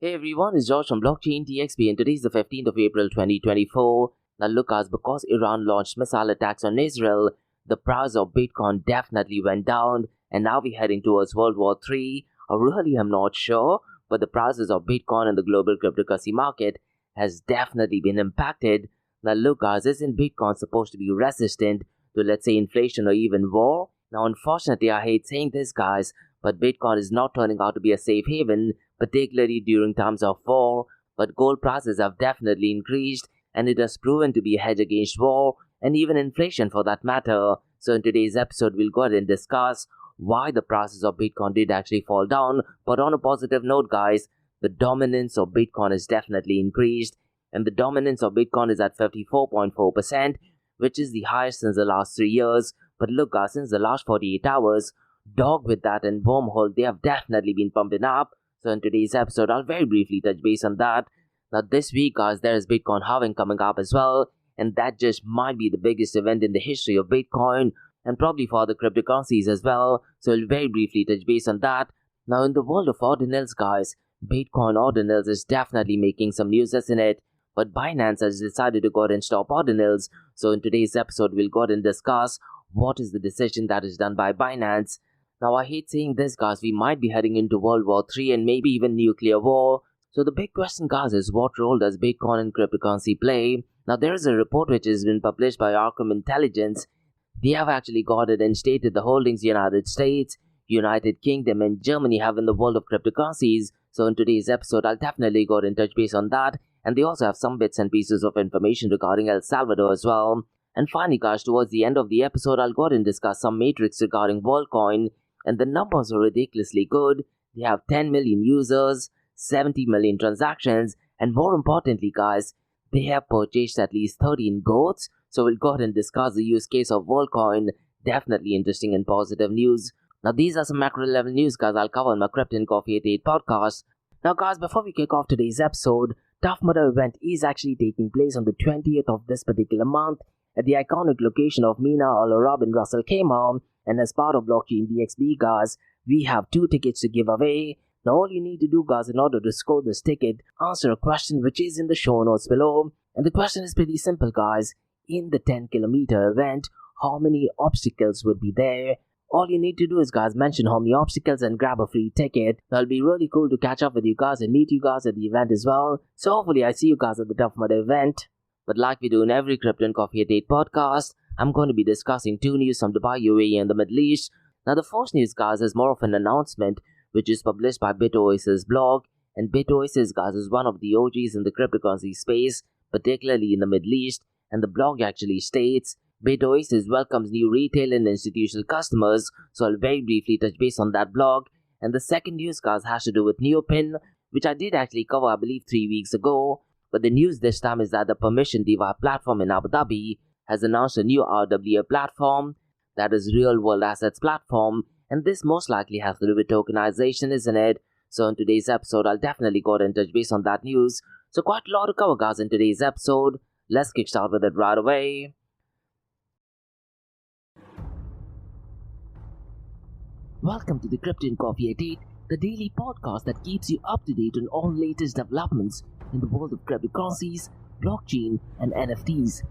Hey everyone, it's George from Blockchain TXP and today is the 15th of April 2024. Now look guys, because Iran launched missile attacks on Israel, the price of Bitcoin definitely went down and now we're heading towards World War III. I really am not sure, but the prices of Bitcoin and the global cryptocurrency market has definitely been impacted. Now look guys, isn't Bitcoin supposed to be resistant to let's say inflation or even war? Now unfortunately I hate saying this guys, but Bitcoin is not turning out to be a safe haven, particularly during times of war, but gold prices have definitely increased and it has proven to be a hedge against war and even inflation for that matter. So in today's episode we'll go ahead and discuss why the prices of Bitcoin did actually fall down, but on a positive note guys, the dominance of Bitcoin has definitely increased and the dominance of Bitcoin is at 54.4%, which is the highest since the last 3 years. But look guys, since the last 48 hours, Dogwiththat and Wormhole, they have definitely been pumping up. So in today's episode, I'll very briefly touch base on that. Now this week guys, there is Bitcoin halving coming up as well, and that just might be the biggest event in the history of Bitcoin and probably for other cryptocurrencies as well. So I'll very briefly touch base on that. Now in the world of ordinals guys, Bitcoin ordinals is definitely making some news, isn't it? But Binance has decided to go ahead and stop ordinals. So in today's episode, we'll go ahead and discuss what is the decision that is done by Binance. Now I hate saying this guys, we might be heading into World War III and maybe even nuclear war. So the big question guys is what role does Bitcoin and cryptocurrency play? Now there is a report which has been published by Austrian Intelligence. They have actually got it and stated the holdings United States, United Kingdom and Germany have in the world of cryptocurrencies. So in today's episode I'll definitely go ahead and touch base on that, and they also have some bits and pieces of information regarding El Salvador as well. And finally guys, towards the end of the episode I'll go ahead and discuss some metrics regarding Worldcoin. And the numbers are ridiculously good. They have 10 million users, 70 million transactions, and more importantly guys, they have purchased at least 13 goats. So we'll go ahead and discuss the use case of Worldcoin. Definitely interesting and positive news. Now these are some macro level news guys I'll cover in my Crypto and Coffee at 8 podcast. Now guys, before we kick off today's episode, Tough Mudder event is actually taking place on the 20th of this particular month at the iconic location of Mina Al Arab in Russell Khaimah. And as part of Blockchain DXB guys, we have 2 tickets to give away. Now all you need to do guys in order to score this ticket, answer a question which is in the show notes below. And the question is pretty simple guys. In the 10-kilometer event, how many obstacles would be there? All you need to do is guys mention how many obstacles and grab a free ticket. That'll be really cool to catch up with you guys and meet you guys at the event as well. So hopefully I see you guys at the Tough Mudder event. But like we do in every Crypto and Coffee at 8 podcast, I'm going to be discussing 2 news from Dubai, UAE and the Middle East. Now the first news guys is more of an announcement which is published by BitOasis blog, and BitOasis guys is one of the OGs in the cryptocurrency space, particularly in the Middle East, and the blog actually states BitOasis welcomes new retail and institutional customers. So I'll very briefly touch base on that blog. And the second news guys has to do with Neopin, which I did actually cover I believe 3 weeks ago. But the news this time is that the Permission DeFi platform in Abu Dhabi has announced a new RWA platform, that is real world assets platform, and this most likely has to do with tokenization, isn't it? So in today's episode I'll definitely go ahead and touch base on that news. So quite a lot to cover guys in today's episode. Let's kickstart with it right away. Welcome to the Crypto and Coffee at 8, the daily podcast that keeps you up to date on all latest developments in the world of cryptocurrencies, blockchain and NFTs.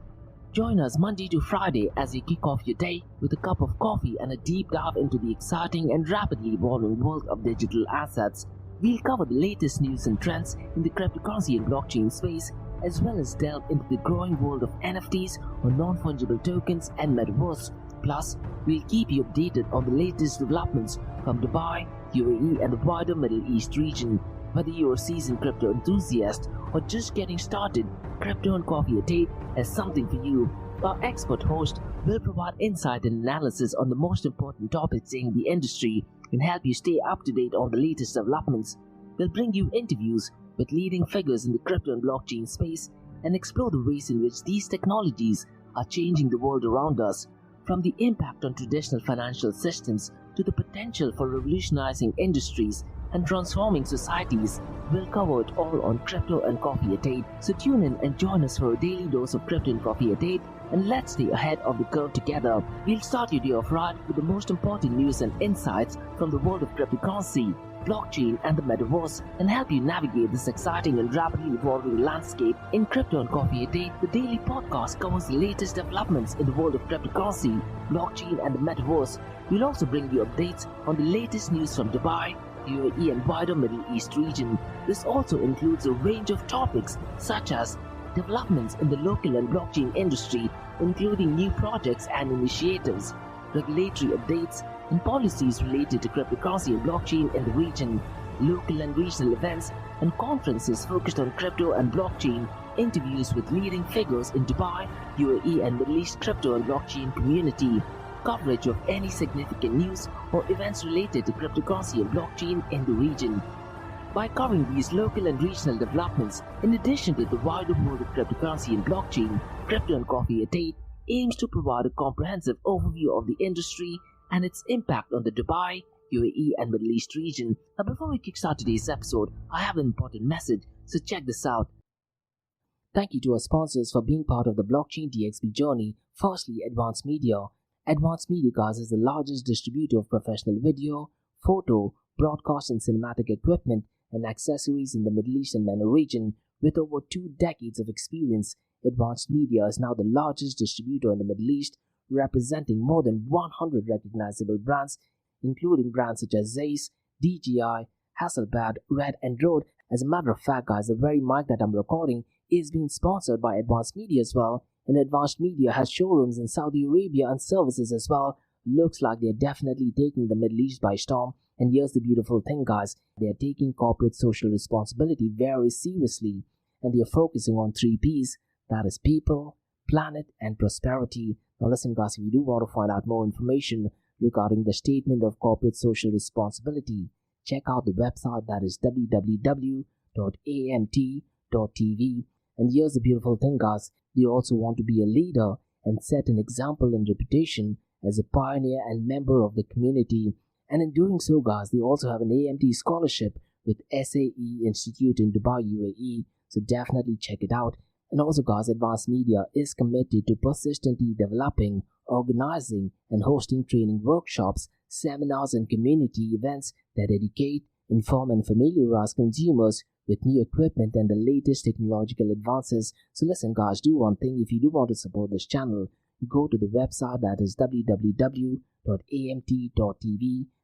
Join us Monday to Friday as you kick off your day with a cup of coffee and a deep dive into the exciting and rapidly evolving world of digital assets. We'll cover the latest news and trends in the cryptocurrency and blockchain space, as well as delve into the growing world of NFTs or non-fungible tokens and metaverse. Plus, we'll keep you updated on the latest developments from Dubai, UAE and the wider Middle East region. Whether you're a seasoned crypto enthusiast or just getting started, Crypto and Coffee at 8 has something for you. Our expert host will provide insight and analysis on the most important topics in the industry and help you stay up to date on the latest developments. We'll bring you interviews with leading figures in the crypto and blockchain space and explore the ways in which these technologies are changing the world around us, from the impact on traditional financial systems to the potential for revolutionizing industries and transforming societies. We'll cover it all on Crypto and Coffee at 8. So tune in and join us for a daily dose of Crypto and Coffee at 8, and let's stay ahead of the curve together. We'll start your day off right with the most important news and insights from the world of cryptocurrency, blockchain, and the metaverse, and help you navigate this exciting and rapidly evolving landscape. In Crypto and Coffee a Day, the daily podcast covers the latest developments in the world of cryptocurrency, blockchain, and the metaverse. We'll also bring you updates on the latest news from Dubai, UAE, and wider Middle East region. This also includes a range of topics such as developments in the local and blockchain industry, including new projects and initiatives, regulatory updates, and policies related to cryptocurrency and blockchain in the region, local and regional events and conferences focused on crypto and blockchain, interviews with leading figures in Dubai, UAE, and Middle East crypto and blockchain community, coverage of any significant news or events related to cryptocurrency and blockchain in the region. By covering these local and regional developments, in addition to the wider world of cryptocurrency and blockchain, Crypto and Coffee a Day aims to provide a comprehensive overview of the industry and its impact on the Dubai, UAE, and Middle East region. Now, before we kickstart today's episode, I have an important message, so check this out. Thank you to our sponsors for being part of the Blockchain DXB journey. Firstly, Advanced Media. Advanced Media, guys, is the largest distributor of professional video, photo, broadcast, and cinematic equipment and accessories in the Middle East and MENA region. With over 2 decades of experience, Advanced Media is now the largest distributor in the Middle East, representing more than 100 recognizable brands, including brands such as Zeiss, DJI, Hasselblad, Red, and Rode. As a matter of fact, guys, the very mic that I'm recording is being sponsored by Advanced Media as well, and Advanced Media has showrooms in Saudi Arabia and services as well. Looks like they're definitely taking the Middle East by storm. And here's the beautiful thing, guys, they're taking corporate social responsibility very seriously, and they're focusing on 3 P's, that is people, planet, and prosperity. Now listen, guys, if you do want to find out more information regarding the statement of corporate social responsibility, check out the website, that is www.amt.tv. And here's the beautiful thing, guys, they also want to be a leader and set an example and reputation as a pioneer and member of the community. And in doing so, guys, they also have an AMT scholarship with SAE Institute in Dubai, UAE, so definitely check it out. And also, guys, Advanced Media is committed to persistently developing, organizing, and hosting training workshops, seminars, and community events that educate, inform, and familiarize consumers with new equipment and the latest technological advances. So listen, guys, do one thing. If you do want to support this channel, go to the website, that is www.amt.tv,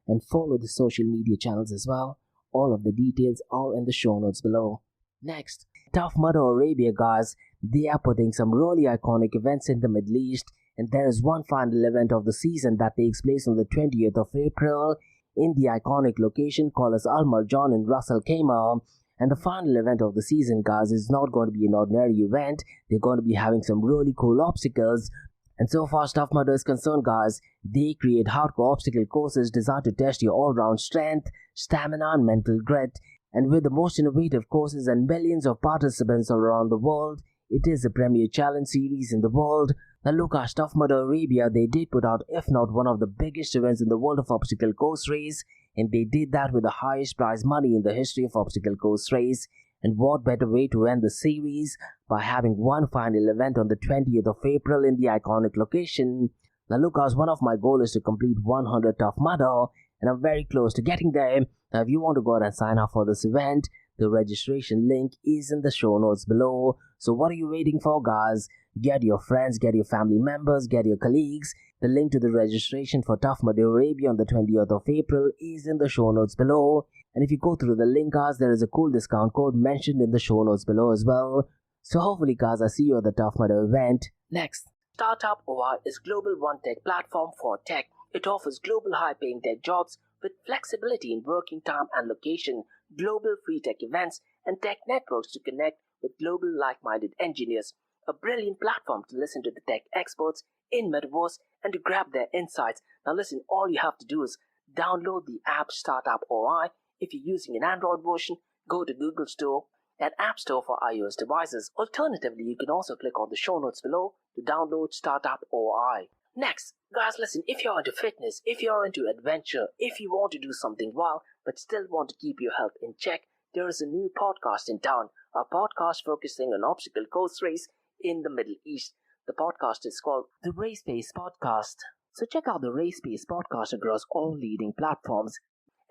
and follow the social media channels as well. All of the details are in the show notes below. Next, Tough Mudder Arabia, guys, they are putting some really iconic events in the Middle East, and there is one final event of the season that takes place on the 20th of April in the iconic location called as Al Marjan in Ras Al Khaimah. And the final event of the season, guys, is not going to be an ordinary event. They're going to be having some really cool obstacles. And so far as Tough Mudder is concerned, guys, they create hardcore obstacle courses designed to test your all-round strength, stamina, and mental grit. And with the most innovative courses and millions of participants all around the world, it is the premier challenge series in the world. Now look at Tough Mudder Arabia, they did put out, if not one of the biggest events in the world of obstacle course race, and they did that with the highest prize money in the history of obstacle course race. And what better way to end the series by having one final event on the 20th of April in the iconic location. Now look, guys, one of my goals is to complete 100 Tough Mudder, and I'm very close to getting there. Now if you want to go ahead and sign up for this event, the registration link is in the show notes below. So what are you waiting for, guys? Get your friends, get your family members, get your colleagues. The link to the registration for Tough Mudder Arabia on the 20th of April is in the show notes below. And if you go through the link, guys, there is a cool discount code mentioned in the show notes below as well. So hopefully, guys, I see you at the Tough Mudder event. Next, Startup OI is global one-tech platform for tech. It offers global high-paying tech jobs with flexibility in working time and location, global free tech events, and tech networks to connect with global like-minded engineers. A brilliant platform to listen to the tech experts in Metaverse and to grab their insights. Now listen, all you have to do is download the app Startup OI. If you're using an Android version, go to Google Store and App Store for iOS devices. Alternatively, you can also click on the show notes below to download Startup OI. Next, guys, listen, if you're into fitness, if you're into adventure, if you want to do something wild but still want to keep your health in check, there is a new podcast in town, a podcast focusing on obstacle course race in the Middle East. The podcast is called The Race Pace Podcast. So check out the Race Pace Podcast across all leading platforms.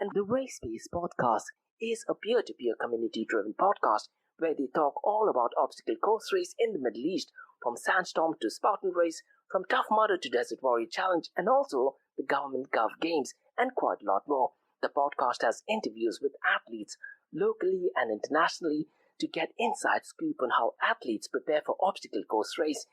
And the Race Space podcast is a peer-to-peer community-driven podcast where they talk all about obstacle course race in the Middle East, from Sandstorm to Spartan Race, from Tough Mudder to Desert Warrior Challenge, and also the Government Gov Games, and quite a lot more. The podcast has interviews with athletes locally and internationally to get inside scoop on how athletes prepare for obstacle course race.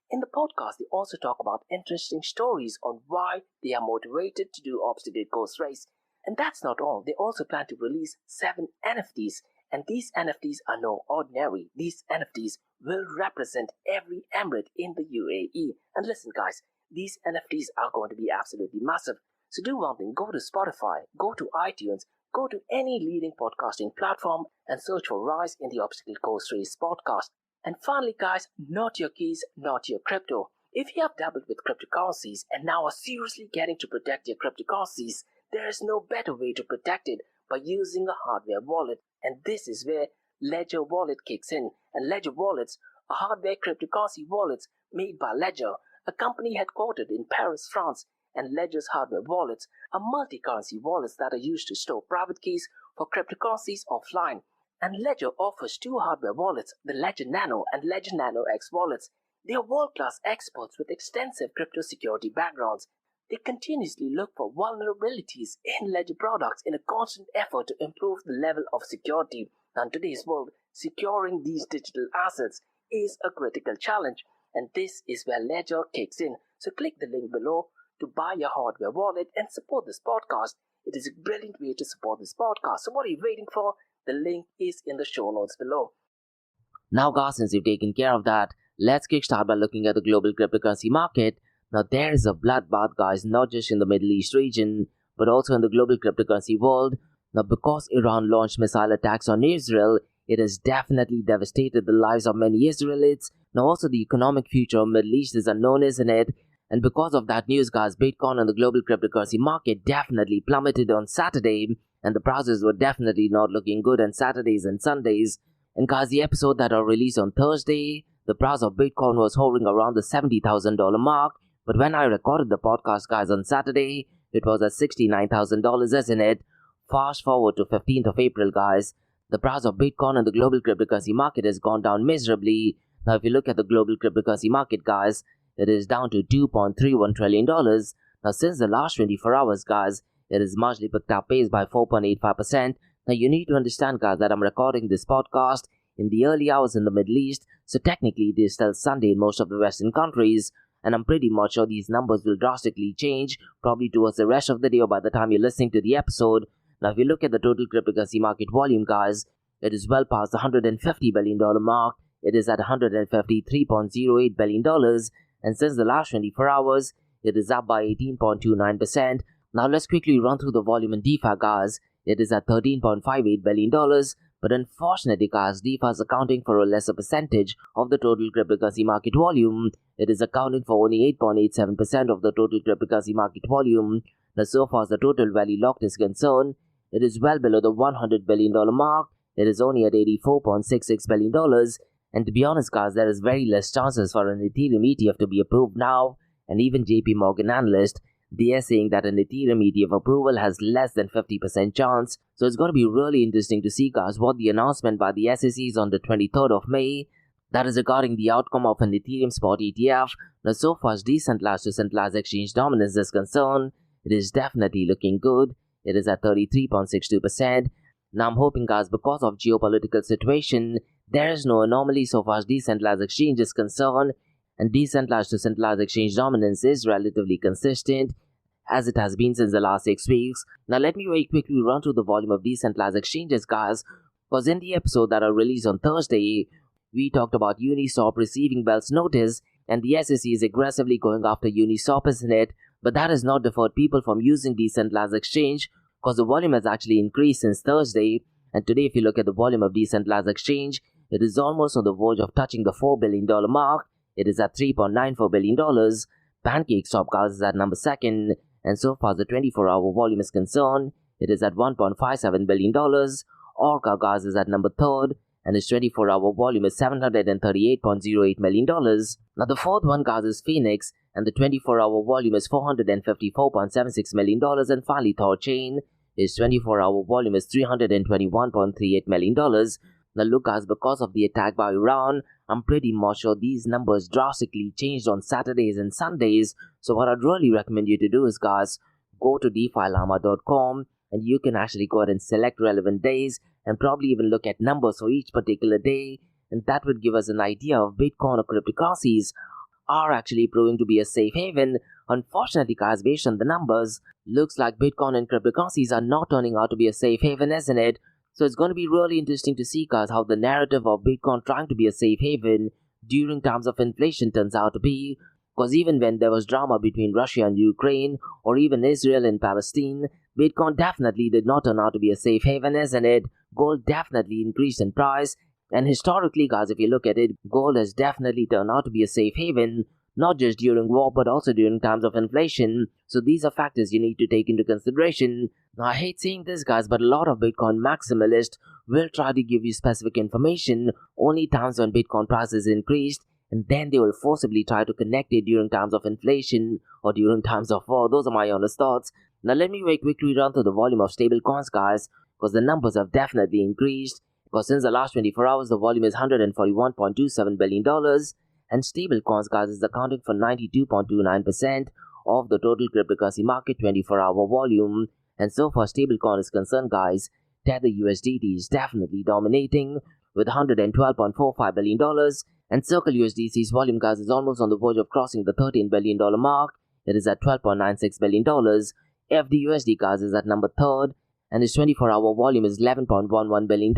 In the podcast, they also talk about interesting stories on why they are motivated to do obstacle course race. And that's not all. They also plan to release 7 NFTs. And these NFTs are no ordinary. These NFTs will represent every emirate in the UAE. And listen guys, these NFTs are going to be absolutely massive. So do one thing, go to Spotify, go to iTunes, go to any leading podcasting platform and search for Rise in the Obstacle Course Race podcast. And finally guys, not your keys, not your crypto. If you have dabbled with cryptocurrencies and now are seriously getting to protect your cryptocurrencies, there is no better way to protect it by using a hardware wallet. And this is where Ledger Wallet kicks in. And Ledger Wallets are hardware cryptocurrency wallets made by Ledger, a company headquartered in Paris, France. And Ledger's hardware wallets are multi-currency wallets that are used to store private keys for cryptocurrencies offline. And Ledger offers 2 hardware wallets, the Ledger Nano and Ledger Nano X wallets. They are world-class experts with extensive crypto security backgrounds. They continuously look for vulnerabilities in Ledger products in a constant effort to improve the level of security. Now, in today's world, securing these digital assets is a critical challenge, and this is where Ledger kicks in. So click the link below to buy your hardware wallet and support this podcast. It is a brilliant way to support this podcast. So what are you waiting for? The link is in the show notes below. Now guys, since you've taken care of that, let's kickstart by looking at the global cryptocurrency market. Now there is a bloodbath guys, not just in the Middle East region, but also in the global cryptocurrency world. Now because Iran launched missile attacks on Israel, it has definitely devastated the lives of many Israelites. Now also the economic future of Middle East is unknown, isn't it? And because of that news guys, Bitcoin and the global cryptocurrency market definitely plummeted on Saturday, and the prices were definitely not looking good on Saturdays and Sundays. And guys, the episode that are released on Thursday, the price of Bitcoin was hovering around the $70,000 mark. But when I recorded the podcast guys on Saturday, it was at $69,000, isn't it? Fast forward to 15th of April guys, the price of Bitcoin and the global cryptocurrency market has gone down miserably. Now if you look at the global cryptocurrency market guys, it is down to $2.31 trillion. Now since the last 24 hours guys, it has marginally picked up pace by 4.85%. Now you need to understand guys that I'm recording this podcast in the early hours in the Middle East, so technically it is still Sunday in most of the Western countries. And I'm pretty much sure these numbers will drastically change, probably towards the rest of the day or by the time you're listening to the episode. Now if you look at the total cryptocurrency market volume guys, it is well past the $150 billion mark. It is at $153.08 billion, and since the last 24 hours, it is up by 18.29%. Now let's quickly run through the volume in DeFi guys. It is at $13.58 billion, but unfortunately guys, DeFi is accounting for a lesser percentage of the total cryptocurrency market volume. It is accounting for only 8.87% of the total cryptocurrency market volume. Now so far as the total value locked is concerned, it is well below the $100 billion mark. It is only at $84.66 billion. And to be honest guys, there is very less chances for an Ethereum ETF to be approved now. And even JP Morgan analyst, they are saying that an Ethereum ETF approval has less than 50% chance. So it's going to be really interesting to see guys what the announcement by the SEC is on the 23rd of May. That is regarding the outcome of an Ethereum spot ETF. Now so far as decentralized to centralized exchange dominance is concerned, it is definitely looking good. It is at 33.62%. Now I'm hoping guys, because of geopolitical situation, there is no anomaly so far as decentralized exchange is concerned, and decentralized to centralized exchange dominance is relatively consistent as it has been since the last 6 weeks. Now let me very quickly run through the volume of decentralized exchanges guys, because in the episode that I released on Thursday, we talked about Uniswap receiving Bell's notice, and the SEC is aggressively going after Uniswap, isn't it? But that has not deterred people from using decentralized exchange, because the volume has actually increased since Thursday. And today if you look at the volume of decentralized exchange, it is almost on the verge of touching the $4 billion mark. It is at $3.94 billion. PancakeSwap guys is at number 2nd, and so far as the 24-hour volume is concerned, it is at $1.57 billion. Orca guys is at number 3rd, and its 24-hour volume is $738.08 million. Now the 4th one guys is Phoenix, and the 24-hour volume is $454.76 million. And finally Thorchain, its 24-hour volume is $321.38 million. Now look guys, because of the attack by Iran, I'm pretty much sure these numbers drastically changed on Saturdays and Sundays. So what I'd really recommend you to do is guys, go to defilama.com and you can actually go ahead and select relevant days and probably even look at numbers for each particular day, and that would give us an idea of Bitcoin or cryptocurrencies are actually proving to be a safe haven. Unfortunately guys, based on the numbers, looks like Bitcoin and cryptocurrencies are not turning out to be a safe haven, isn't it? So it's going to be really interesting to see guys how the narrative of Bitcoin trying to be a safe haven during times of inflation turns out to be. Because even when there was drama between Russia and Ukraine, or even Israel and Palestine, Bitcoin definitely did not turn out to be a safe haven, isn't it? Gold definitely increased in price, and historically guys, if you look at it, gold has definitely turned out to be a safe haven, not just during war but also during times of inflation. So these are factors you need to take into consideration. Now I hate saying this guys, but a lot of Bitcoin maximalists will try to give you specific information only times when Bitcoin prices increased, and then they will forcibly try to connect it during times of inflation or during times of war. Those are my honest thoughts. Now let me very quickly run through the volume of stable coins guys, because the numbers have definitely increased. Because since the last 24 hours, the volume is $141.27 billion, and stable coins guys is accounting for 92.29% of the total cryptocurrency market 24-hour volume. And so far stablecoin is concerned guys, Tether USDT is definitely dominating with $112.45 billion, and Circle USDC's volume guys is almost on the verge of crossing the $13 billion mark. It is at $12.96 billion. FDUSD guys is at number 3rd, and its 24-hour volume is $11.11 billion.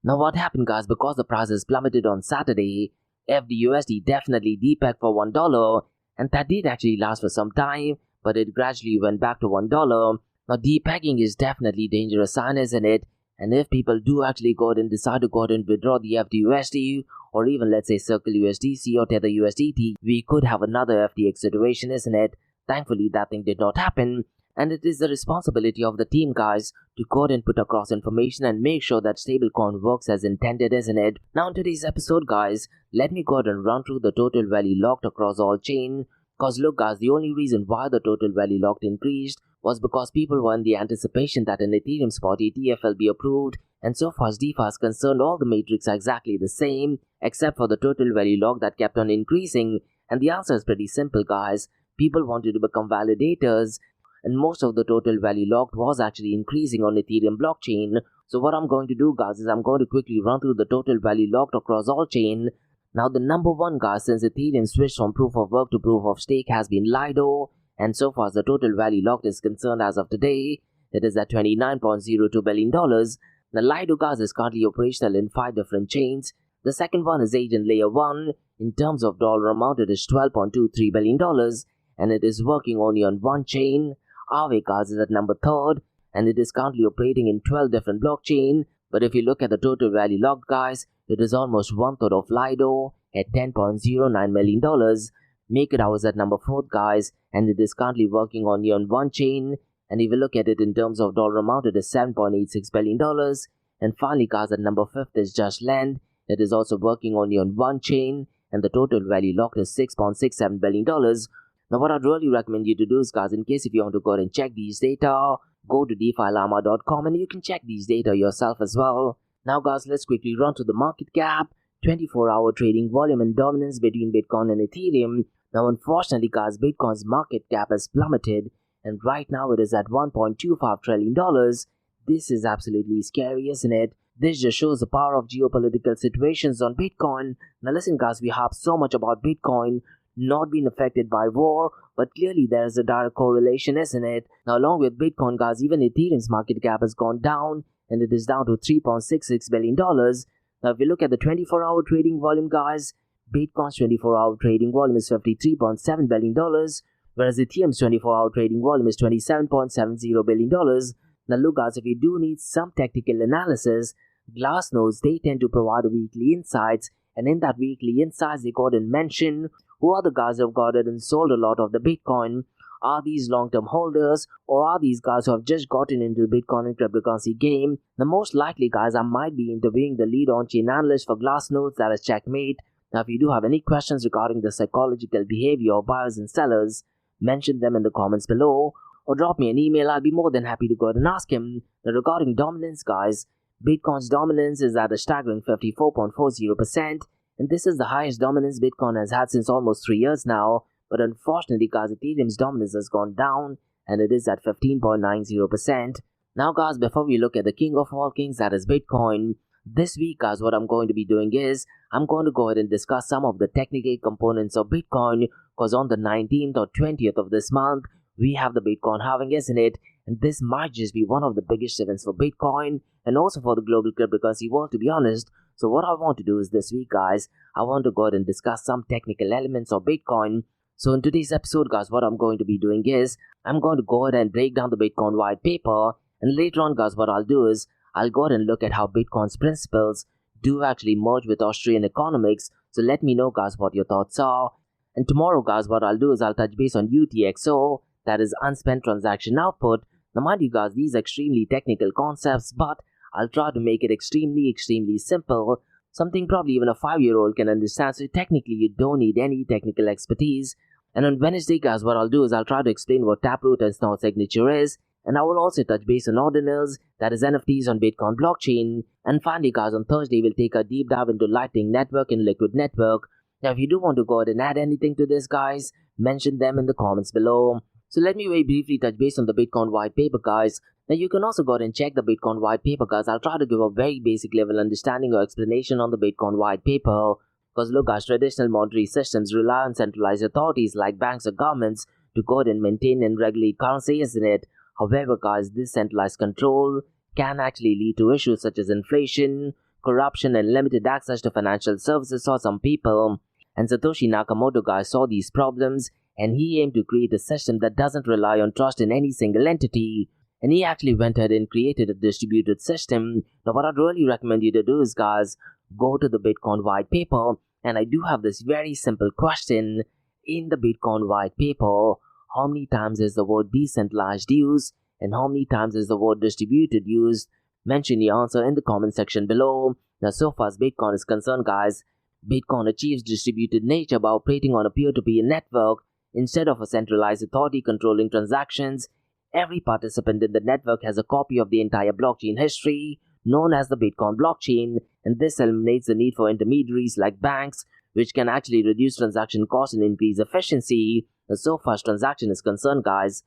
Now what happened guys, because the prices plummeted on Saturday, FDUSD definitely depegged for $1, and that did actually last for some time, but it gradually went back to $1. Now depegging is definitely a dangerous sign, isn't it? And if people do actually go ahead and decide to go ahead and withdraw the FDUSD, or even let's say Circle USDC or Tether USDT, we could have another FTX situation, isn't it? Thankfully that thing did not happen, and it is the responsibility of the team guys to go ahead and put across information and make sure that stablecoin works as intended, isn't it? Now in today's episode guys, let me go ahead and run through the total value locked across all chain. Cause look guys, the only reason why the total value locked increased was because people were in the anticipation that an Ethereum spot ETF will be approved, and so far as DeFi is concerned, all the metrics are exactly the same except for the total value locked that kept on increasing. And the answer is pretty simple guys, people wanted to become validators, and most of the total value locked was actually increasing on Ethereum blockchain. So what I'm going to do guys is I'm going to quickly run through the total value locked across all chain. Now the number one guys, since Ethereum switched from proof of work to proof of stake, has been Lido, and so far as the total value locked is concerned as of today, it is at $29.02 billion. The Lido guys is currently operational in 5 different chains. The second one is Agent Layer 1. In terms of dollar amount, it is $12.23 billion, and it is working only on one chain. Aave guys is at number 3rd, and it is currently operating in 12 different blockchain. But if you look at the total value locked guys, it is almost 1/3 of Lido at $10.09 million. MakerDAO is at number 4th guys, and it is currently working only on one chain. And if you look at it in terms of dollar amount, it is $7.86 billion. And finally guys, at number 5th is Just Lend. It is also working only on one chain, and the total value locked is $6.67 billion. Now what I'd really recommend you to do is guys, in case if you want to go ahead and check these data, go to defilama.com and you can check these data yourself as well. Now guys, let's quickly run to the market cap, 24-hour trading volume and dominance between Bitcoin and Ethereum. Now unfortunately guys, Bitcoin's market cap has plummeted, and right now it is at $1.25 trillion. This is absolutely scary, isn't it? This just shows the power of geopolitical situations on Bitcoin. Now listen guys, we have so much about Bitcoin not being affected by war, but clearly there is a direct correlation, isn't it? Now along with Bitcoin guys, even Ethereum's market cap has gone down, and it is down to $3.66 billion. Now if you look at the 24-hour trading volume guys, Bitcoin's 24-hour trading volume is $53.7 billion, whereas Ethereum's 24-hour trading volume is $27.70 billion. Now look guys, if you do need some technical analysis, Glassnodes, they tend to provide weekly insights, and in that weekly insights they go ahead and mention who are the guys who have got it and sold a lot of the Bitcoin. Are these long-term holders, or are these guys who have just gotten into the Bitcoin and cryptocurrency game? The most likely guys, I might be interviewing the lead on-chain analyst for Glassnodes, that is Checkmate. Now if you do have any questions regarding the psychological behavior of buyers and sellers, mention them in the comments below. or drop me an email. I'll be more than happy to go ahead and ask him. Now, regarding dominance, guys, Bitcoin's dominance is at a staggering 54.40%, and this is the highest dominance Bitcoin has had since almost 3 years now. But unfortunately, guys, Ethereum's dominance has gone down, and it is at 15.90%. Now, guys, before we look at the king of all kings, that is Bitcoin, this week, guys, what I'm going to be doing is I'm going to go ahead and discuss some of the technical components of Bitcoin, because on the 19th or 20th of this month, we have the Bitcoin halving, isn't it? And this might just be one of the biggest events for Bitcoin and also for the global cryptocurrency world, to be honest. So what I want to do is this week, guys, I want to go ahead and discuss some technical elements of Bitcoin. So in today's episode, guys, what I'm going to be doing is I'm going to go ahead and break down the Bitcoin white paper. And later on, guys, what I'll do is I'll go ahead and look at how Bitcoin's principles do actually merge with Austrian economics. So let me know, guys, what your thoughts are. And tomorrow, guys, what I'll do is I'll touch base on UTXO, that is unspent transaction output. Now, mind you, guys, these are extremely technical concepts, but I'll try to make it extremely simple. Something probably even a 5-year-old can understand, so technically you don't need any technical expertise. And on Wednesday, guys, what I'll do is I'll try to explain what Taproot and Snort signature is. And I will also touch base on ordinals, that is NFTs on Bitcoin blockchain. And finally, guys, on Thursday, we'll take a deep dive into Lightning Network and Liquid Network. Now, if you do want to go ahead and add anything to this, guys, mention them in the comments below. So let me very briefly touch base on the Bitcoin white paper, guys. Now, you can also go ahead and check the Bitcoin white paper, guys. I'll try to give a very basic level understanding or explanation on the Bitcoin white paper. Because look, guys, traditional monetary systems rely on centralized authorities like banks or governments to go ahead and maintain and regulate currency, isn't it? However, guys, this centralized control can actually lead to issues such as inflation, corruption, and limited access to financial services for some people. And Satoshi Nakamoto, guys, saw these problems, and he aimed to create a system that doesn't rely on trust in any single entity. And he actually went ahead and created a distributed system. Now, what I'd really recommend you to do is, guys, go to the Bitcoin white paper, and I do have this very simple question. In the Bitcoin white paper, how many times is the word decentralized used, and how many times is the word distributed used? Mention your answer in the comment section below. Now, so far as Bitcoin is concerned, guys, Bitcoin achieves distributed nature by operating on a peer-to-peer network instead of a centralized authority controlling transactions. Every participant in the network has a copy of the entire blockchain history, known as the Bitcoin blockchain, and this eliminates the need for intermediaries like banks, which can actually reduce transaction costs and increase efficiency. And so far as transaction is concerned, guys,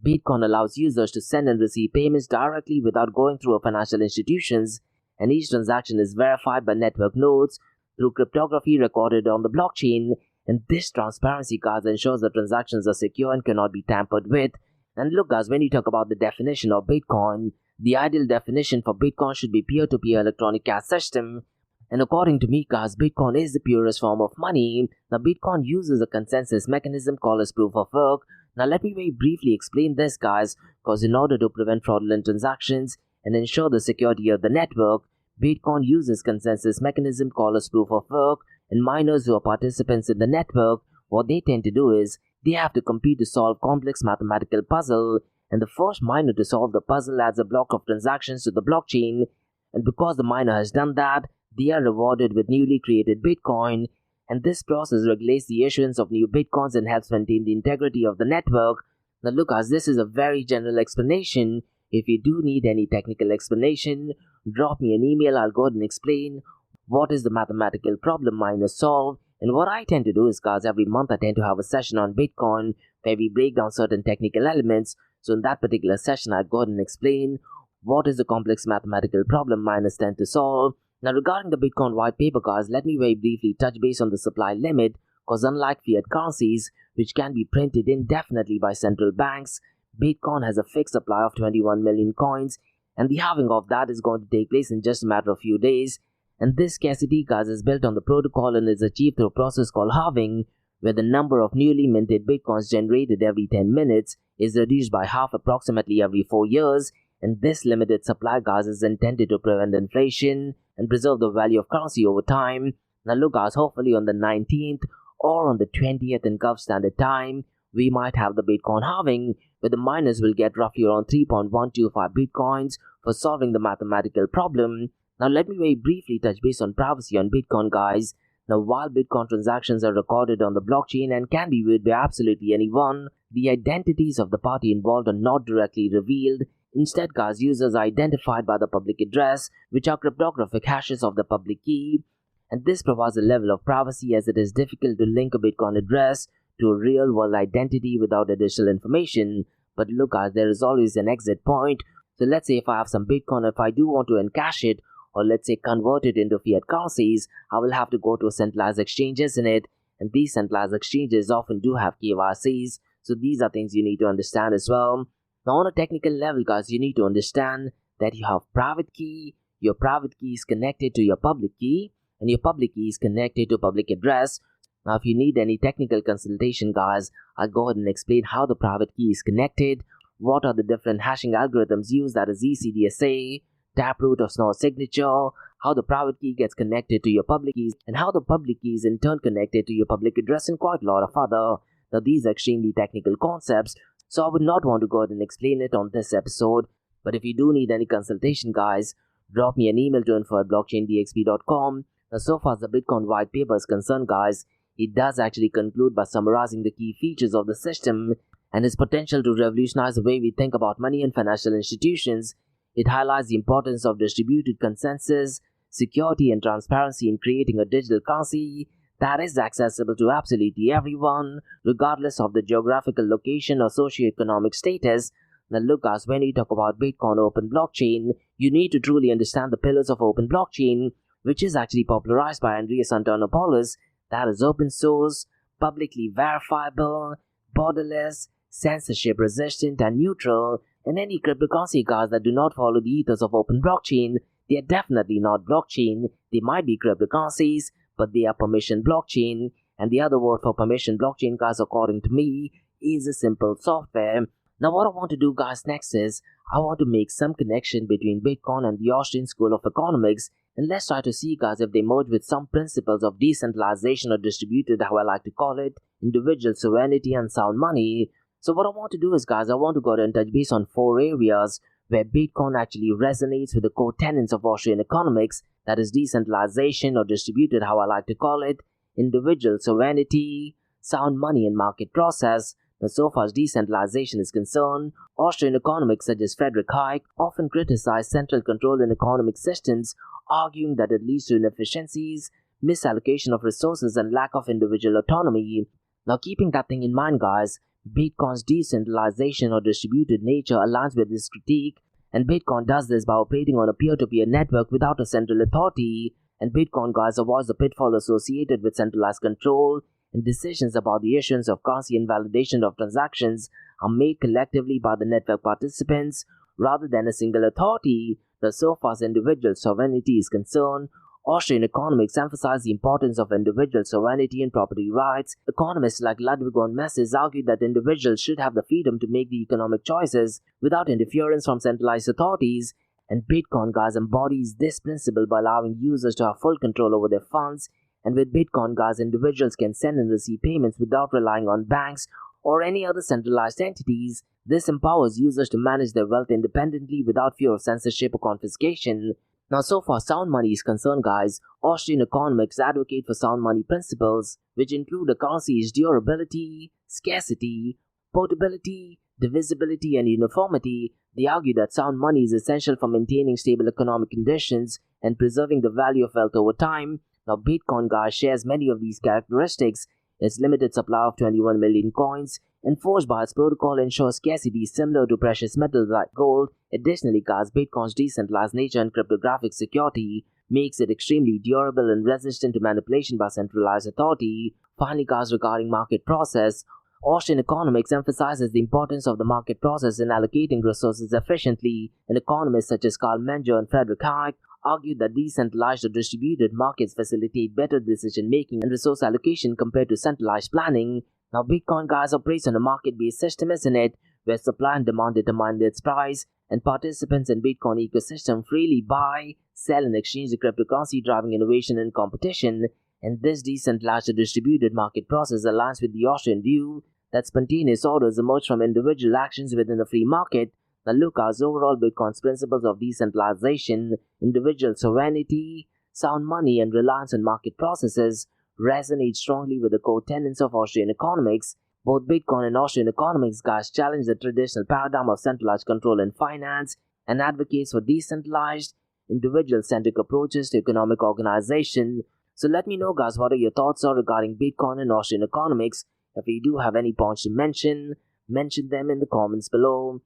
Bitcoin allows users to send and receive payments directly without going through financial institutions, and each transaction is verified by network nodes through cryptography recorded on the blockchain. And this transparency, guys, ensures that transactions are secure and cannot be tampered with. And look, guys, when you talk about the definition of Bitcoin, the ideal definition for Bitcoin should be peer-to-peer electronic cash system. And according to me, guys, Bitcoin is the purest form of money. Now, Bitcoin uses a consensus mechanism called as proof of work. Now, let me very briefly explain this, guys, because in order to prevent fraudulent transactions and ensure the security of the network, Bitcoin uses consensus mechanism called as proof of work. And miners who are participants in the network, what they tend to do is they have to compete to solve complex mathematical puzzle. And the first miner to solve the puzzle adds a block of transactions to the blockchain. And because the miner has done that, they are rewarded with newly created Bitcoin, and this process regulates the issuance of new Bitcoins and helps maintain the integrity of the network. Now look, as this is a very general explanation. If you do need any technical explanation, drop me an email. I'll go ahead and explain what is the mathematical problem miners solve. And what I tend to do is, guys, every month I tend to have a session on Bitcoin where we break down certain technical elements. So in that particular session, I'll go ahead and explain what is the complex mathematical problem miners tend to solve. Now, regarding the Bitcoin white paper, guys, let me very briefly touch base on the supply limit, because unlike fiat currencies, which can be printed indefinitely by central banks, Bitcoin has a fixed supply of 21 million coins, and the halving of that is going to take place in just a matter of few days. And this scarcity, guys, is built on the protocol and is achieved through a process called halving, where the number of newly minted Bitcoins generated every 10 minutes is reduced by half approximately every 4 years. And this limited supply, guys, is intended to prevent inflation and preserve the value of currency over time. Now look, guys, hopefully on the 19th or on the 20th in Gulf Standard Time, we might have the Bitcoin halving, where the miners will get roughly around 3.125 Bitcoins for solving the mathematical problem. Now let me very briefly touch base on privacy on Bitcoin, guys. Now while Bitcoin transactions are recorded on the blockchain and can be viewed by absolutely anyone, The identities of the party involved are not directly revealed. Instead, guys, users are identified by the public address, which are cryptographic hashes of the public key, and this provides a level of privacy as it is difficult to link a Bitcoin address to a real-world identity without additional information. But look, guys, there is always an exit point. So let's say if I have some Bitcoin, if I do want to encash it, or let's say convert it into fiat currencies, I will have to go to a centralized exchange, isn't it? And these centralized exchanges often do have KYCs, so these are things you need to understand as well. Now on a technical level, guys, you need to understand that you have private key, your private key is connected to your public key, and your public key is connected to public address. Now if you need any technical consultation, guys, I'll go ahead and explain how the private key is connected, what are the different hashing algorithms used, that is ECDSA, taproot or snort signature, how the private key gets connected to your public keys, and how the public key is in turn connected to your public address, and quite a lot of other. Now these are extremely technical concepts, so I would not want to go ahead and explain it on this episode. But if you do need any consultation, guys, drop me an email to info@blockchaindxp.com. Now so far as the Bitcoin white paper is concerned, guys, it does actually conclude by summarizing the key features of the system and its potential to revolutionize the way we think about money and financial institutions. It highlights the importance of distributed consensus, security and transparency in creating a digital currency that is accessible to absolutely everyone, regardless of the geographical location or socioeconomic status. Now look, guys, when you talk about Bitcoin open blockchain, you need to truly understand the pillars of open blockchain, which is actually popularized by Andreas Antonopoulos, that is open source, publicly verifiable, borderless, censorship resistant and neutral. And any cryptocurrency, guys, that do not follow the ethos of open blockchain, they are definitely not blockchain. They might be cryptocurrencies, but they are permission blockchain. And the other word for permission blockchain, guys, according to me, is a simple software. Now what I want to do, guys, next is I want to make some connection between Bitcoin and the Austrian School of Economics, and let's try to see, guys, if they merge with some principles of decentralization, or distributed, how I like to call it, individual sovereignty and sound money. So what I want to do is, guys, I want to go ahead and touch base on 4 areas where Bitcoin actually resonates with the core tenets of Austrian economics, that is decentralization, or distributed, how I like to call it, individual sovereignty, sound money and market process. Now so far as decentralization is concerned, Austrian economics such as Friedrich Hayek often criticize central control in economic systems, arguing that it leads to inefficiencies, misallocation of resources and lack of individual autonomy. Now keeping that thing in mind, guys, Bitcoin's decentralization or distributed nature aligns with this critique, and Bitcoin does this by operating on a peer-to-peer network without a central authority, and Bitcoin, guys, avoids the pitfall associated with centralized control, and decisions about the issuance of currency and validation of transactions are made collectively by the network participants rather than a single authority. Now so far as individual sovereignty is concerned, Austrian economics emphasize the importance of individual sovereignty and property rights. Economists like Ludwig von Mises argue that individuals should have the freedom to make the economic choices without interference from centralized authorities, and Bitcoin, guys, embodies this principle by allowing users to have full control over their funds. And with Bitcoin, guys, individuals can send and receive payments without relying on banks or any other centralized entities. This empowers users to manage their wealth independently without fear of censorship or confiscation. Now so far sound money is concerned, guys, Austrian economics advocate for sound money principles, which include a currency's durability, scarcity, portability, divisibility and uniformity. They argue that sound money is essential for maintaining stable economic conditions and preserving the value of wealth over time. Now Bitcoin, guys, shares many of these characteristics. Its limited supply of 21 million coins, enforced by its protocol, ensures scarcity similar to precious metals like gold. Additionally, guys, Bitcoin's decentralized nature and cryptographic security makes it extremely durable and resistant to manipulation by centralized authority. Finally, guys, regarding market process, Austrian economics emphasizes the importance of the market process in allocating resources efficiently, and economists such as Karl Menger and Friedrich Hayek argued that decentralized or distributed markets facilitate better decision-making and resource allocation compared to centralized planning. Now Bitcoin, guys, operates on a market-based system, isn't it, where supply and demand determine its price, and participants in Bitcoin ecosystem freely buy, sell and exchange the cryptocurrency, driving innovation and competition. And this decentralized or distributed market process aligns with the Austrian view that spontaneous orders emerge from individual actions within a free market. Now look, as overall Bitcoin's principles of decentralization, individual sovereignty, sound money and reliance on market processes resonate strongly with the core tenets of Austrian economics. Both Bitcoin and Austrian economics guys challenge the traditional paradigm of centralized control in finance and advocates for decentralized, individual-centric approaches to economic organization. So let me know guys what are your thoughts are regarding Bitcoin and Austrian economics. If you do have any points to mention them in the comments below.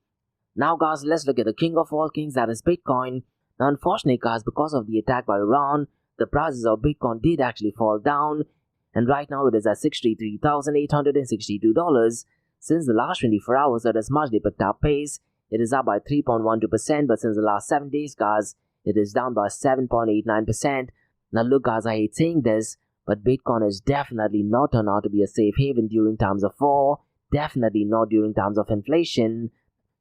Now guys, let's look at the king of all kings, that is Bitcoin. Now unfortunately guys, because of the attack by Iran, the prices of Bitcoin did actually fall down, and right now it is at $63,862. Since the last 24 hours at its much picked up pace, it is up by 3.12%, but since the last 7 days guys, it is down by 7.89%. Now look guys, I hate saying this, but Bitcoin is definitely not turned out to be a safe haven during times of war, definitely not during times of inflation.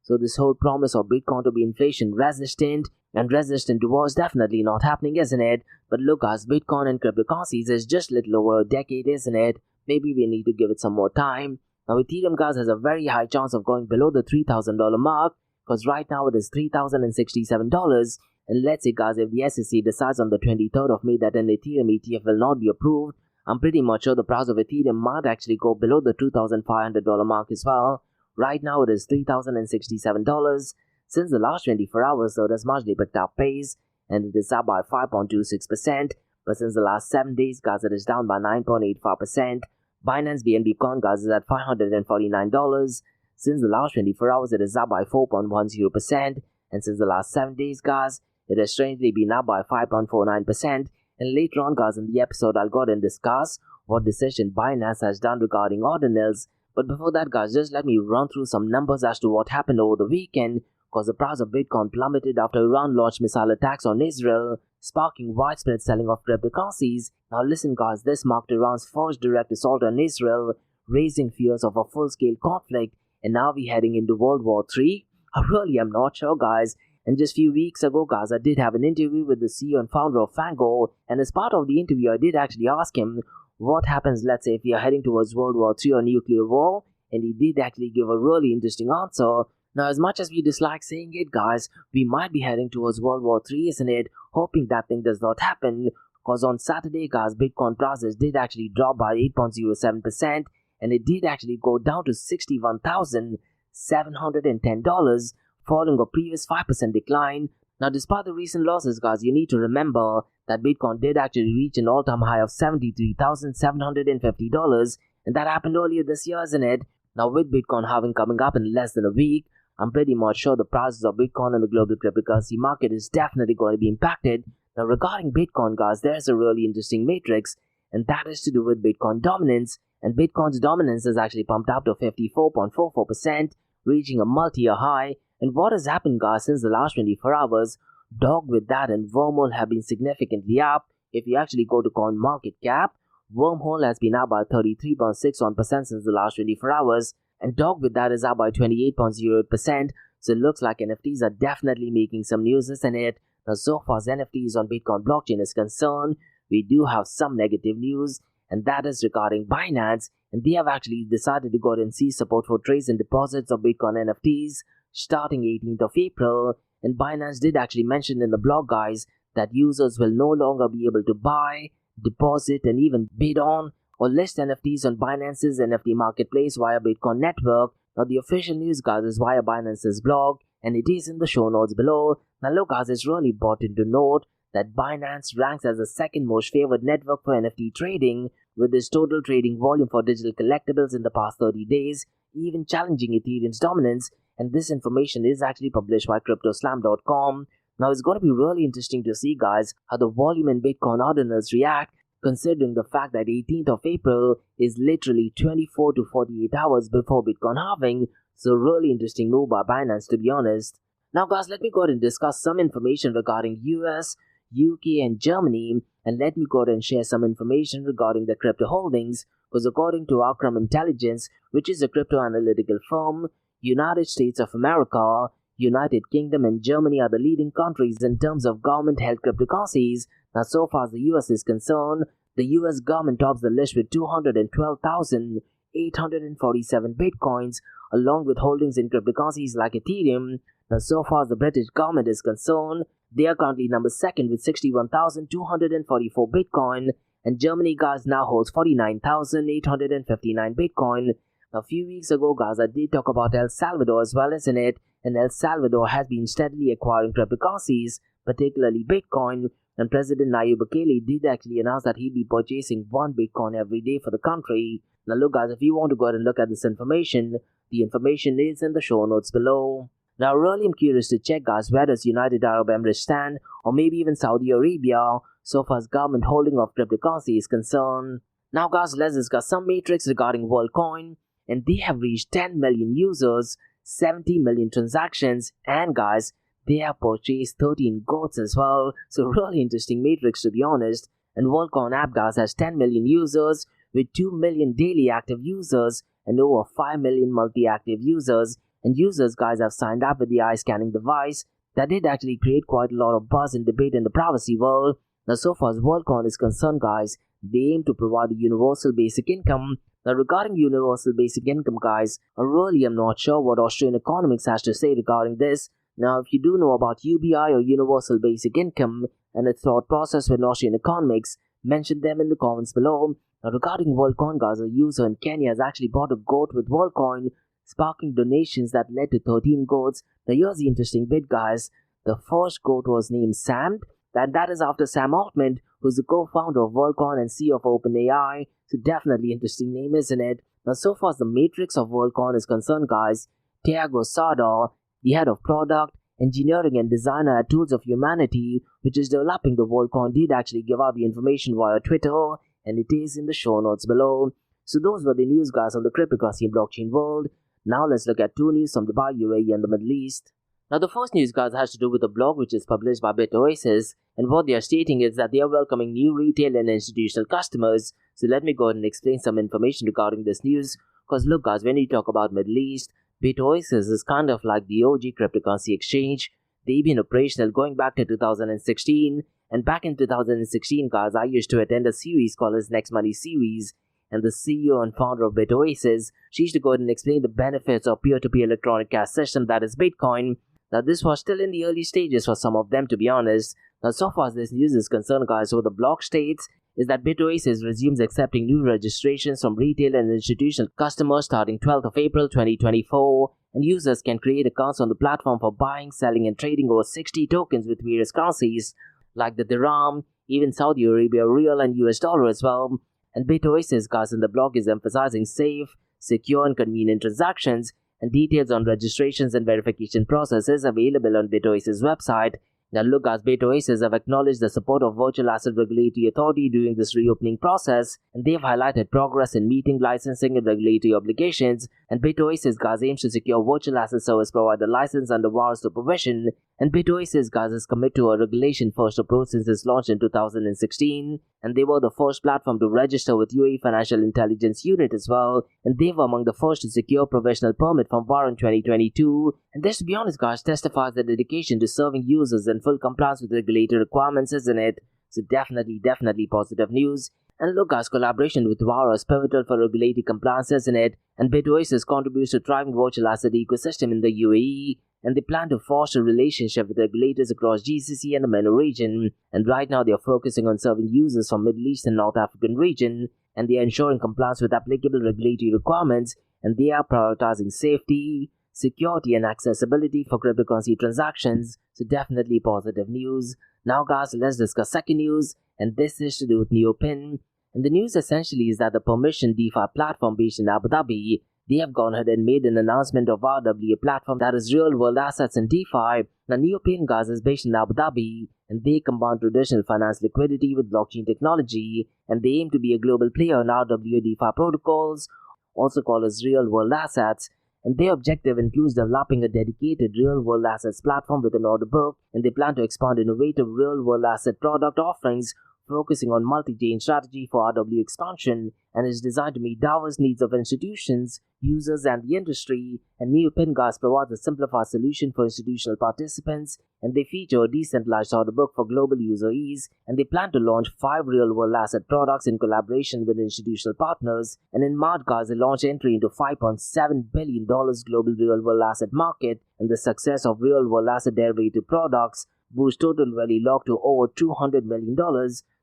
So this whole promise of Bitcoin to be inflation resistant and resistant to war is definitely not happening, isn't it? But look guys, Bitcoin and cryptocurrencies is just little over a decade, isn't it? Maybe we need to give it some more time. Now Ethereum guys has a very high chance of going below the $3,000 mark, because right now it is $3,067. And let's say guys, if the SEC decides on the 23rd of May that an Ethereum ETF will not be approved, I'm pretty much sure the price of Ethereum might actually go below the $2,500 mark as well. Right now it is $3,067. Since the last 24 hours though, it has much picked up pace and it is up by 5.26%. But since the last 7 days guys, it is down by 9.85%. Binance BNB Coin guys is at $549. Since the last 24 hours, it is up by 4.10%. And since the last 7 days guys, it has strangely been up by 5.49%. And later on guys in the episode, I'll go ahead and discuss what decision Binance has done regarding ordinals. But before that guys, just let me run through some numbers as to what happened over the weekend, because the price of Bitcoin plummeted after Iran launched missile attacks on Israel, sparking widespread selling of cryptocurrencies. Now listen guys, this marked Iran's first direct assault on Israel, raising fears of a full-scale conflict, and now we're heading into World War III? I really am not sure guys. And just few weeks ago guys, I did have an interview with the CEO and founder of Fango, and as part of the interview I did actually ask him what happens, let's say, if we are heading towards World War III or nuclear war, and he did actually give a really interesting answer. Now as much as we dislike saying it guys, we might be heading towards World War III, isn't it? Hoping that thing does not happen, because on Saturday guys, Bitcoin prices did actually drop by 8.07%, and it did actually go down to $61,710, following a previous 5% decline. Now despite the recent losses guys, you need to remember that Bitcoin did actually reach an all-time high of $73,750, and that happened earlier this year, isn't it? Now with Bitcoin halving coming up in less than a week, I'm pretty much sure the prices of Bitcoin and the global cryptocurrency market is definitely going to be impacted. Now regarding Bitcoin guys, there's a really interesting matrix, and that is to do with Bitcoin dominance, and Bitcoin's dominance is actually pumped up to 54.44%, reaching a multi-year high. And what has happened guys since the last 24 hours, Dogwiththat and Wormhole have been significantly up. If you actually go to CoinMarketCap, Wormhole has been up by 33.61% since the last 24 hours, and Dogwiththat is up by 28.08%. So it looks like NFTs are definitely making some news, isn't it? Now so far as NFTs on Bitcoin blockchain is concerned, we do have some negative news, and that is regarding Binance, and they have actually decided to go ahead and cease support for trades and deposits of Bitcoin NFTs starting 18th of April. And Binance did actually mention in the blog guys that users will no longer be able to buy, deposit, and even bid on or list NFTs on Binance's NFT marketplace via Bitcoin network. Now the official news guys is via Binance's blog, and it is in the show notes below. Now look guys, it's really important to note that Binance ranks as the second most favored network for NFT trading, with its total trading volume for digital collectibles in the past 30 days, even challenging Ethereum's dominance. And this information is actually published by cryptoslam.com. Now it's going to be really interesting to see guys how the volume in Bitcoin ordinals react, considering the fact that 18th of April is literally 24 to 48 hours before Bitcoin halving. So really interesting move by Binance, to be honest. Now guys, let me go ahead and discuss some information regarding US, UK and Germany, and let me go ahead and share some information regarding the crypto holdings, because according to Outcome Intelligence, which is a crypto analytical firm, United States of America, United Kingdom and Germany are the leading countries in terms of government-held cryptocurrencies. Now so far as the US is concerned, the US government tops the list with 212,847 bitcoins, along with holdings in cryptocurrencies like Ethereum. Now so far as the British government is concerned, they are currently number second with 61,244 bitcoin, and Germany guys now holds 49,859 bitcoin. Now, a few weeks ago, guys, I did talk about El Salvador as well, isn't it? And El Salvador has been steadily acquiring cryptocurrencies, particularly Bitcoin, and President Nayib Bukele did actually announce that he'd be purchasing 1 Bitcoin every day for the country. Now look guys, if you want to go ahead and look at this information, the information is in the show notes below. Now really I'm curious to check guys, where does United Arab Emirates stand, or maybe even Saudi Arabia, so far as government holding of cryptocurrency is concerned. Now guys, let's discuss some metrics regarding Worldcoin, and they have reached 10 million users, 70 million transactions, and guys, they have purchased 13 goats as well. So really interesting matrix to be honest. And Worldcoin app guys has 10 million users with 2 million daily active users and over 5 million multi-active users. And users guys have signed up with the eye scanning device that did actually create quite a lot of buzz and debate in the privacy world. Now so far as Worldcoin is concerned guys, they aim to provide a universal basic income. Now regarding universal basic income guys, I really am not sure what Austrian economics has to say regarding this. Now, if you do know about UBI or Universal Basic Income and its thought process with Austrian economics, mention them in the comments below. Now, regarding Worldcoin, guys, a user in Kenya has actually bought a goat with Worldcoin, sparking donations that led to 13 goats. Now, here's the interesting bit, guys. The first goat was named Sam, and that is after Sam Altman, who's the co-founder of Worldcoin and CEO of OpenAI. So, definitely interesting name, isn't it? Now, so far as the matrix of Worldcoin is concerned, guys, Thiago Sada, the head of product, engineering and designer at Tools of Humanity, which is developing the Worldcoin, did actually give out the information via Twitter, and it is in the show notes below. So those were the news guys on the cryptocurrency and blockchain world. Now let's look at 2 news from Dubai, UAE and the Middle East. Now the first news guys has to do with a blog which is published by BitOasis, and what they are stating is that they are welcoming new retail and institutional customers. So let me go ahead and explain some information regarding this news, because look guys, when you talk about Middle East, BitOasis is kind of like the OG cryptocurrency exchange. They've been operational going back to 2016, and back in 2016 guys, I used to attend a series called as Next Money series, and the CEO and founder of BitOasis, she used to go ahead and explain the benefits of peer-to-peer electronic cash system that is Bitcoin. Now this was still in the early stages for some of them, to be honest. Now so far as this news is concerned guys, what the blog states is that BitOasis resumes accepting new registrations from retail and institutional customers starting 12th of April 2024, and users can create accounts on the platform for buying, selling and trading over 60 tokens with various currencies like the dirham, even Saudi Arabia Real and US dollar as well. And BitOasis guys in the blog is emphasizing safe, secure and convenient transactions, and details on registrations and verification processes available on BitOasis website. Now look guys, BitOasis have acknowledged the support of Virtual Asset Regulatory Authority during this reopening process, and they've highlighted progress in meeting licensing and regulatory obligations. And BitOasis guys aims to secure virtual asset service provider license under VAR supervision, and BitOasis guys is committed to a regulation first approach since its launch in 2016, and they were the first platform to register with UAE Financial Intelligence Unit as well, and they were among the first to secure provisional permit from VAR in 2022. And this, to be honest guys, testifies the dedication to serving users and full compliance with regulatory requirements, isn't it? So definitely positive news. And look guys, collaboration with VAR is pivotal for regulatory compliance, isn't it? And BitOasis contributes to thriving virtual asset ecosystem in the UAE, and they plan to foster a relationship with regulators across GCC and the MENA region. And right now they are focusing on serving users from Middle East and North African region, and they are ensuring compliance with applicable regulatory requirements, and they are prioritizing safety, security and accessibility for cryptocurrency transactions. So definitely positive news. Now guys, let's discuss second news, and this is to do with Neopin. And the news essentially is that the permission DeFi platform based in Abu Dhabi, they have gone ahead and made an announcement of RWA platform that is real world assets in DeFi. Now Neopin guys is based in Abu Dhabi, and they combine traditional finance liquidity with blockchain technology, and they aim to be a global player in RWA DeFi protocols, also called as real world assets. And their objective includes developing a dedicated real-world assets platform with an order book, and they plan to expand innovative real-world asset product offerings focusing on multi-chain strategy for RW expansion, and is designed to meet diverse needs of institutions, users, and the industry. And Neopin guys provides a simplified solution for institutional participants, and they feature a decentralized order book for global user ease, and they plan to launch 5 real-world asset products in collaboration with institutional partners. And in March guys, they launched entry into $5.7 billion global real-world asset market, and the success of real-world asset derivative products boost total value locked to over $200 million.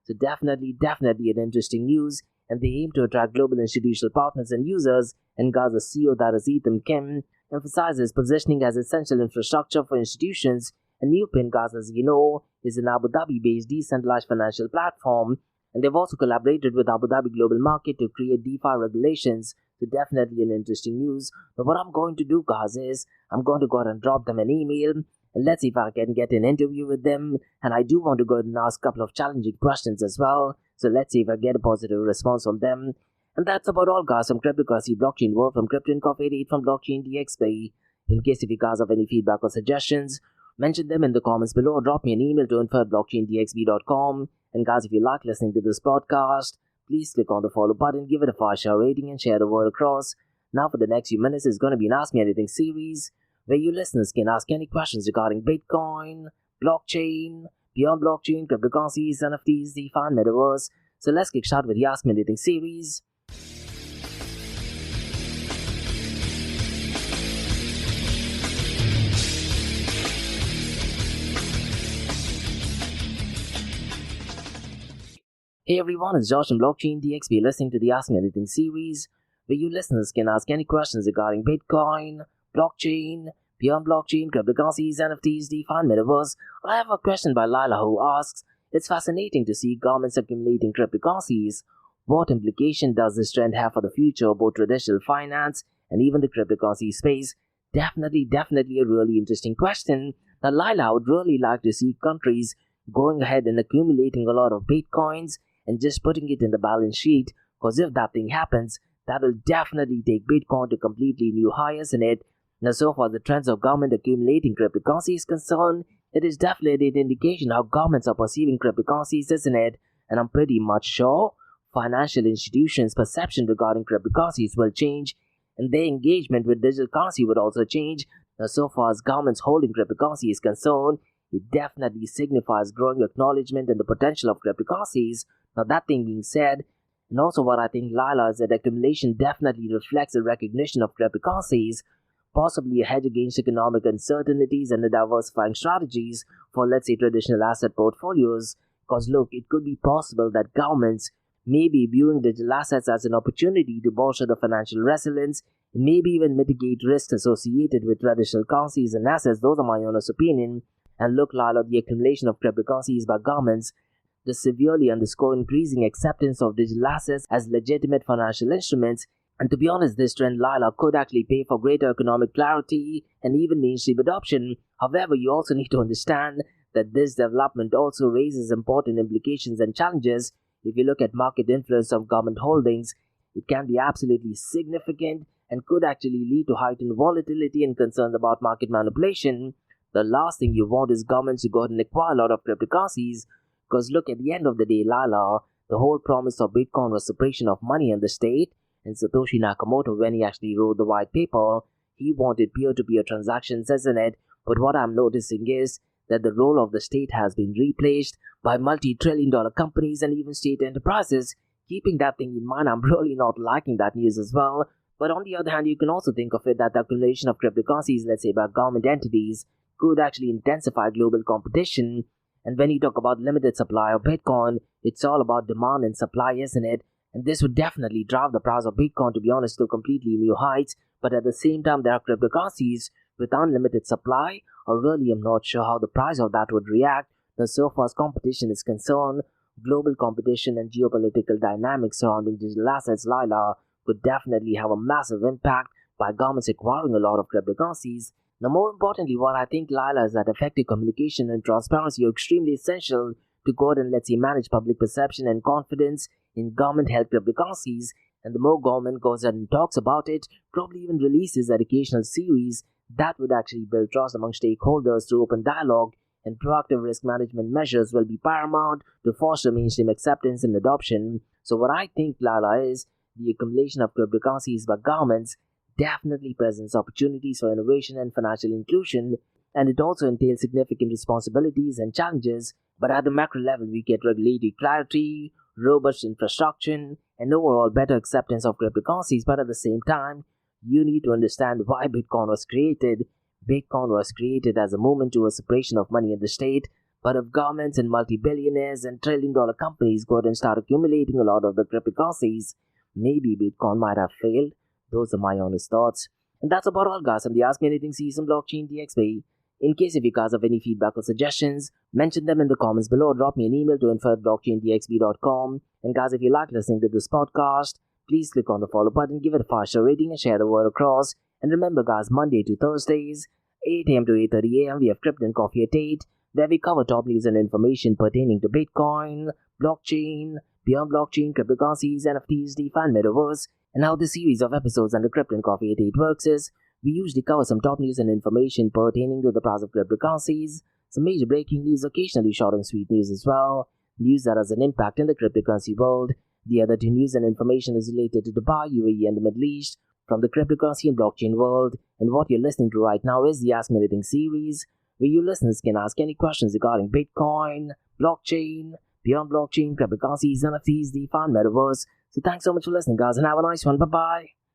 So definitely an interesting news. and they aim to attract global institutional partners and users. And Gaza's CEO, that is Ethan Kim, emphasizes positioning as essential infrastructure for institutions. And Newpin Gaza, as you know, is an Abu Dhabi-based decentralized financial platform, and they've also collaborated with Abu Dhabi Global Market to create DeFi regulations. So definitely an interesting news. But what I'm going to do, guys, is I'm going to go ahead and drop them an email, and let's see if I can get an interview with them. And I do want to go ahead and ask a couple of challenging questions as well. So let's see if I get a positive response from them. And that's about all, guys, from Cryptocurrency Blockchain World, from Crypto Incorporated, from Blockchain DXP. In case if you guys have any feedback or suggestions, mention them in the comments below, or drop me an email to info@blockchaindxb.com. And guys, if you like listening to this podcast, please click on the follow button, give it a 5-star rating, and share the word across. Now for the next few minutes is going to be an Ask Me Anything series, where you listeners can ask any questions regarding Bitcoin, blockchain, beyond blockchain, cryptocurrencies, NFTs, DeFi, and Metaverse. So let's kick start with the Ask Me Anything series. Hey everyone, it's Josh from Blockchain DXP listening to the Ask Me Anything series, where you listeners can ask any questions regarding Bitcoin, blockchain, beyond blockchain, cryptocurrencies, NFTs, DeFi, and Metaverse. I have a question by Lila who asks, it's fascinating to see governments accumulating cryptocurrencies. What implication does this trend have for the future of both traditional finance and even the cryptocurrency space? Definitely a really interesting question. Now Lila would really like to see countries going ahead and accumulating a lot of Bitcoins and just putting it in the balance sheet, because if that thing happens, that will definitely take Bitcoin to completely new highs in it. Now, so far the trends of government accumulating cryptocurrency is concerned, it is definitely an indication how governments are perceiving cryptocurrencies, isn't it? And I'm pretty much sure financial institutions' perception regarding cryptocurrencies will change, and their engagement with digital currency would also change. Now, so far as governments holding cryptocurrency is concerned, it definitely signifies growing acknowledgement in the potential of cryptocurrencies. Now that thing being said, and also what I think, Lila, is that accumulation definitely reflects a recognition of cryptocurrencies, possibly a hedge against economic uncertainties and the diversifying strategies for, let's say, traditional asset portfolios. Because look, it could be possible that governments may be viewing digital assets as an opportunity to bolster the financial resilience and maybe even mitigate risks associated with traditional currencies and assets. Those are my honest opinion. And look, Lila, the accumulation of cryptocurrencies by governments does severely underscore increasing acceptance of digital assets as legitimate financial instruments. And to be honest, this trend, Lila, could actually pay for greater economic clarity and even mainstream adoption. However, you also need to understand that this development also raises important implications and challenges. If you look at market influence of government holdings, it can be absolutely significant and could actually lead to heightened volatility and concerns about market manipulation. The last thing you want is governments to go ahead and acquire a lot of cryptocurrencies, because look, at the end of the day, Lila, the whole promise of Bitcoin was separation of money and the state. And Satoshi Nakamoto, when he actually wrote the white paper, he wanted peer-to-peer transactions, isn't it? But what I'm noticing is that the role of the state has been replaced by multi-trillion-dollar companies and even state enterprises. Keeping that thing in mind, I'm really not liking that news as well. But on the other hand, you can also think of it that the accumulation of cryptocurrencies, let's say by government entities, could actually intensify global competition. And when you talk about limited supply of Bitcoin, it's all about demand and supply, isn't it? And this would definitely drive the price of Bitcoin, to be honest, to completely new heights. But at the same time, there are cryptocurrencies with unlimited supply, or really I'm not sure how the price of that would react. Now, so far as competition is concerned, global competition and geopolitical dynamics surrounding digital assets, Lila, could definitely have a massive impact by governments acquiring a lot of cryptocurrencies. Now, more importantly, what I think, Lila, is that effective communication and transparency are extremely essential to go ahead and, let's say, manage public perception and confidence in government-held cryptocurrencies. And the more government goes ahead and talks about it, probably even releases educational series, that would actually build trust among stakeholders through open dialogue, and proactive risk management measures will be paramount to foster mainstream acceptance and adoption. So what I think, Lila, is the accumulation of cryptocurrencies by governments definitely presents opportunities for innovation and financial inclusion, and it also entails significant responsibilities and challenges. But at the macro level, we get regulatory clarity, robust infrastructure, and overall better acceptance of cryptocurrencies. But at the same time, you need to understand why Bitcoin was created. Bitcoin was created as a movement towards separation of money and the state, But if governments and multi-billionaires and trillion-dollar companies go ahead and start accumulating a lot of the cryptocurrencies, maybe Bitcoin might have failed. Those are my honest thoughts. And that's about all, guys, from the Ask Me Anything season Blockchain DXP. In case if you guys have any feedback or suggestions, mention them in the comments below or drop me an email to info@blockchaindxp.com. And guys, if you like listening to this podcast, please click on the follow button, give it a 5-star rating and share the word across. And remember, guys, Monday to Thursdays, 8 a.m. to 8:30 a.m. we have Crypto and Coffee at 8, where we cover top news and information pertaining to Bitcoin, blockchain, beyond blockchain, cryptocurrencies, NFTs, DeFi, and Metaverse. And how this series of episodes under Crypto and Coffee at 8 works is, we usually cover some top news and information pertaining to the price of cryptocurrencies, some major breaking news, occasionally short and sweet news as well, news that has an impact in the cryptocurrency world. The other two news and information is related to Dubai, UAE, and the Middle East from the cryptocurrency and blockchain world. And what you're listening to right now is the Ask Me Anything series, where you listeners can ask any questions regarding Bitcoin, blockchain, beyond blockchain, cryptocurrencies, NFTs, DeFi, and Metaverse. So thanks so much for listening, guys, and have a nice one. Bye-bye.